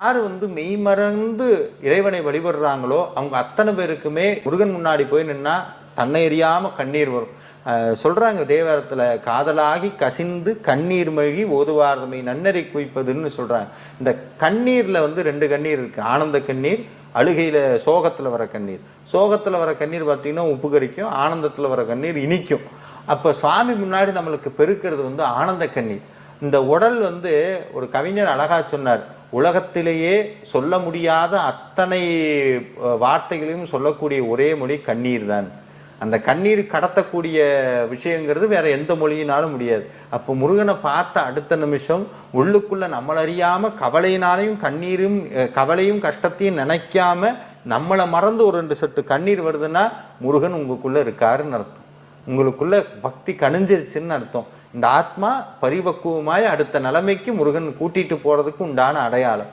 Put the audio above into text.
யார் மெய்மறந்து இறைவனை வழிபடுறாங்களோ அவங்க அத்தனை பேருக்குமே முருகன் முன்னாடி போய் நின்னா தன்னை எறியாம கண்ணீர் வரும். சொல்றாங்க தேவாரத்துல, காதலாகி கசிந்து கண்ணீர் மழி ஓதுவார்தமை நன்னறி குவிப்பதுன்னு சொல்றாங்க. இந்த கண்ணீர்ல ரெண்டு கண்ணீர் இருக்கு. ஆனந்த கண்ணீர், அழுகையில சோகத்துல வர கண்ணீர். சோகத்துல வர கண்ணீர் பார்த்தீங்கன்னா உப்பு கரிக்கும், ஆனந்தத்துல வர கண்ணீர் இனிக்கும். அப்ப சுவாமி முன்னாடி நம்மளுக்கு பெருக்கிறது ஆனந்த கண்ணீர். இந்த உடல் ஒரு கவிஞர் அழகா சொன்னார், உலகத்திலேயே சொல்ல முடியாத அத்தனை வார்த்தைகளையும் சொல்லக்கூடிய ஒரே மொழி கண்ணீர் தான். அந்த கண்ணீர் கடத்தக்கூடிய விஷயங்கிறது வேற எந்த மொழியினாலும் முடியாது. அப்போ முருகனை பார்த்த அடுத்த நிமிஷம் உள்ளுக்குள்ள நம்மளறியாம கவலையினாலையும் கவலையும் கஷ்டத்தையும் நினைக்காம நம்மளை மறந்து ஒரு 2 சொட்டு கண்ணீர் வருதுன்னா முருகன் உங்களுக்குள்ள இருக்காருன்னு அர்த்தம். உங்களுக்குள்ள பக்தி கணிஞ்சிருச்சுன்னு அர்த்தம். இந்த ஆத்மா பரிபக்குவமாய் அடுத்த நிலைமைக்கு முருகன் கூட்டிட்டு போறதுக்கு உண்டான அடையாளம்.